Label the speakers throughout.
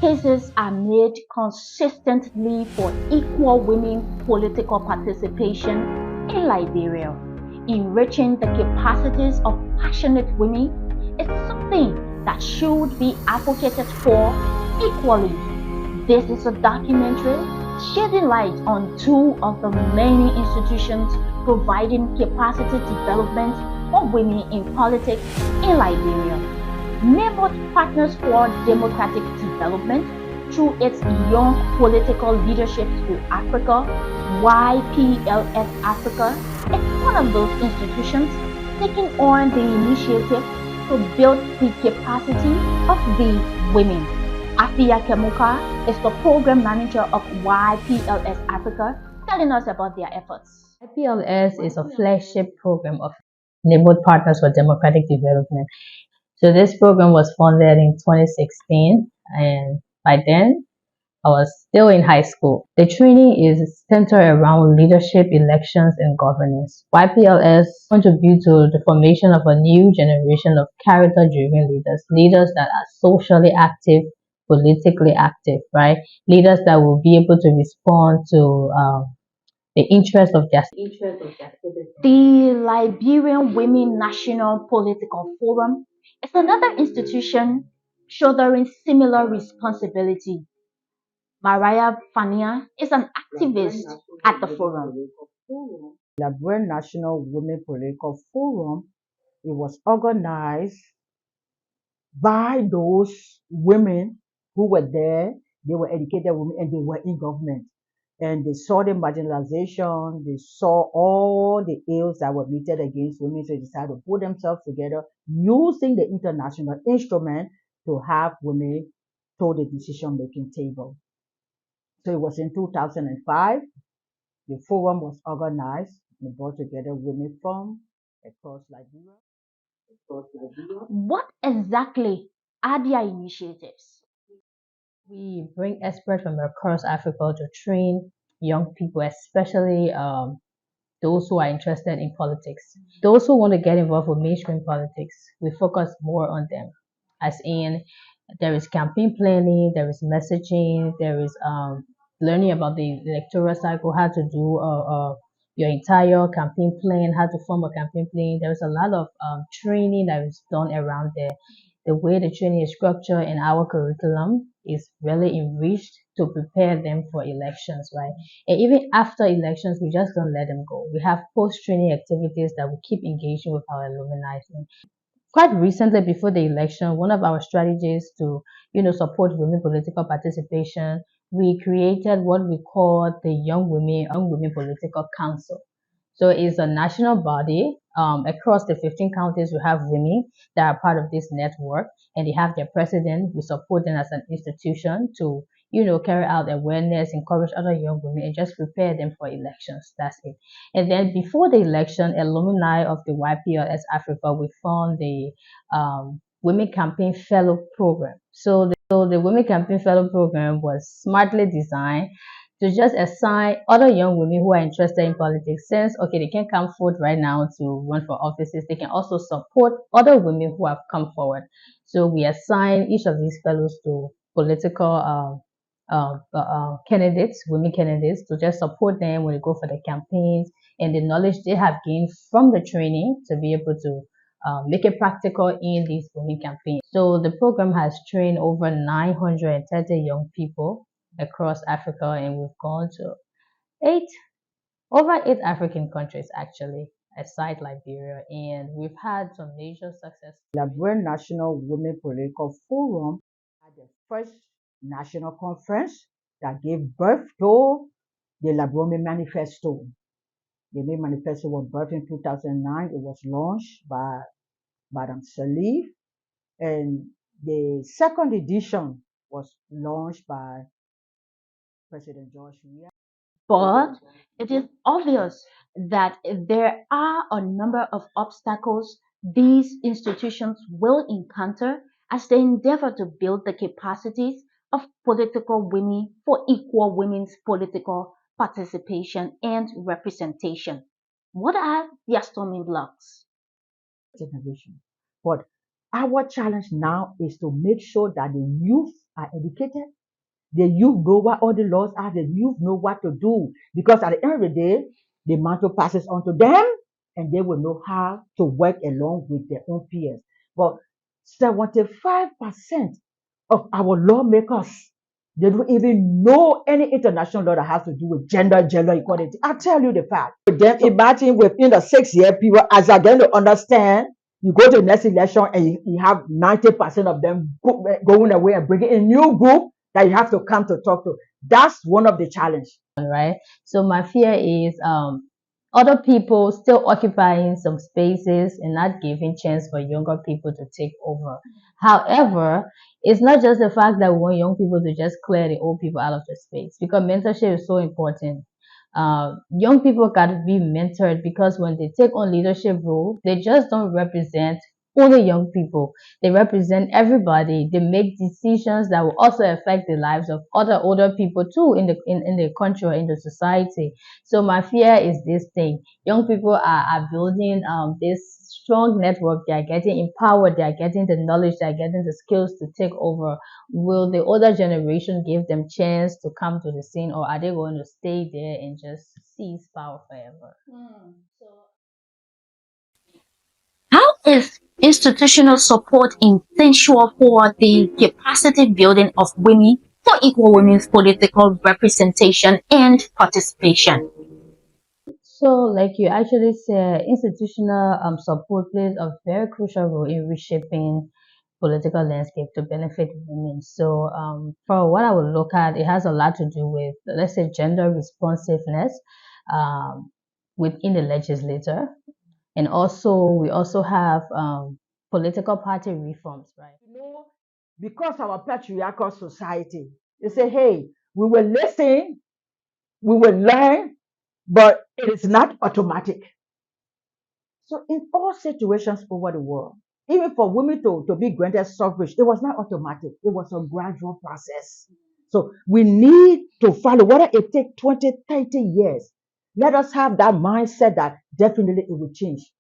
Speaker 1: cases are made consistently for equal women political participation in Liberia. Enriching the capacities of passionate women is something that should be advocated for equally. This is a documentary shedding light on two of the many institutions providing capacity development for women in politics in Liberia. Neighbored Partners for Democratic Development, through its Young Political Leadership to Africa, YPLS Africa, is one of those institutions taking on the initiative to build the capacity of these women. Afia Kemuka is the program manager of YPLS Africa, telling us about their efforts.
Speaker 2: YPLS is a flagship program of Neighborhood Partners for Democratic Development. So this program was funded in 2016, and by then I was still in high school. The training is centered around leadership, elections, and governance. YPLS contributes to the formation of a new generation of character-driven leaders, leaders that are socially active, politically active, right? Leaders that will be able to respond to the interest of justice.
Speaker 1: The Liberian Women National Political Forum is another institution shouldering similar responsibility. Maria Fania is an activist at the forum.
Speaker 3: Liberian National Women Political Forum, it was organized by those women who were there. They were educated women and they were in government. And they saw the marginalization, they saw all the ills that were meted against women, so they decided to put themselves together using the international instrument to have women to the decision-making table. So it was in 2005, the forum was organized and brought together women from across Liberia.
Speaker 1: What exactly are their initiatives?
Speaker 2: We bring experts from across Africa to train young people, especially those who are interested in politics. Those who want to get involved with mainstream politics, we focus more on them. As in, there is campaign planning, there is messaging, there is learning about the electoral cycle, how to do your entire campaign plan, how to form a campaign plan. There's a lot of training that is done around there. The way the training is structured in our curriculum is really enriched to prepare them for elections, right? And even after elections, we just don't let them go. We have post-training activities that we keep engaging with our alumni. Quite recently, before the election, one of our strategies to, support women political participation, we created what we call the Young Women Political Council. So it's a national body. Across the 15 counties, we have women that are part of this network, and they have their president. We support them as an institution to, carry out awareness, encourage other young women, and just prepare them for elections. That's it. And then before the election, alumni of the YPLS Africa, we formed the Women Campaign Fellow Program. So the Women Campaign Fellow Program was smartly designed to just assign other young women who are interested in politics, since okay, they can't come forward right now to run for offices, they can also support other women who have come forward. So we assign each of these fellows to political candidates, women candidates, to just support them when they go for the campaigns, and the knowledge they have gained from the training to be able to make it practical in these women campaigns. So the program has trained over 930 young people across Africa, and we've gone to over eight African countries actually, aside Liberia, and we've had some major success.
Speaker 3: Liberian National Women Political Forum had the first national conference that gave birth to the Liberian Manifesto. The main manifesto was birthed in 2009. It was launched by Madam Salif, and the second edition was launched by President George Weah.
Speaker 1: But it is obvious that there are a number of obstacles these institutions will encounter as they endeavor to build the capacities of political women for equal women's political participation and representation. What are their stumbling blocks?
Speaker 3: Generation. But Our challenge now is to make sure that the youth are educated. The youth know what all the laws are. The youth know what to do. Because at the end of the day, the mantle passes on to them and they will know how to work along with their own peers. But 75% of our lawmakers, they don't even know any international law that has to do with gender equality. I tell you the fact. Then imagine within the 6 year period, as you're going to understand, you go to the next election and you have 90% of them going away and bringing a new group that you have to come to talk to. That's one of the challenges.
Speaker 2: Right? So my fear is other people still occupying some spaces and not giving chance for younger people to take over. However, it's not just the fact that we want young people to just clear the old people out of the space, because mentorship is so important. Young people got to be mentored, because when they take on leadership role, they just don't represent only young people. They represent everybody. They make decisions that will also affect the lives of other older people too in the country or in the society. So my fear is this thing. Young people are building this strong network. They are getting empowered. They are getting the knowledge. They are getting the skills to take over. Will the older generation give them chance to come to the scene, or are they going to stay there and just seize power forever?
Speaker 1: How is institutional support essential for the capacity building of women for equal women's political representation and participation?
Speaker 2: So, like you actually said, institutional support plays a very crucial role in reshaping political landscape to benefit women. So, for what I would look at, it has a lot to do with, let's say, gender responsiveness um, within the legislature, and also we also have political party reforms, right?
Speaker 3: Because our patriarchal society, they say, hey, we will listen, we will learn, but it is not automatic. So in all situations over the world, even for women to be granted suffrage, it was not automatic. It was a gradual process. So we need to follow, whether it takes 20, 30 years. Let us have that mindset that definitely it will change.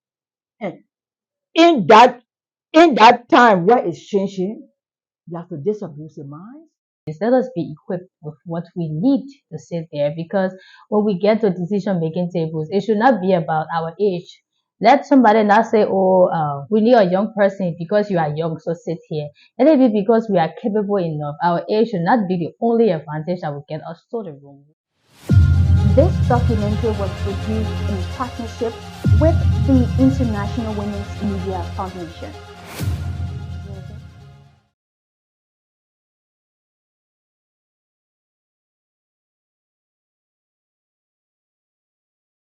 Speaker 3: And in that in that time where it's changing, you have to disabuse your mind.
Speaker 2: Let us be equipped with what we need to sit there, because when we get to decision making tables, it should not be about our age. Let somebody not say, oh, we need a young person because you are young, so sit here. Let it be because we are capable enough. Our age should not be the only advantage that will get us to the room.
Speaker 1: This documentary was produced in partnership with the International Women's Media Foundation.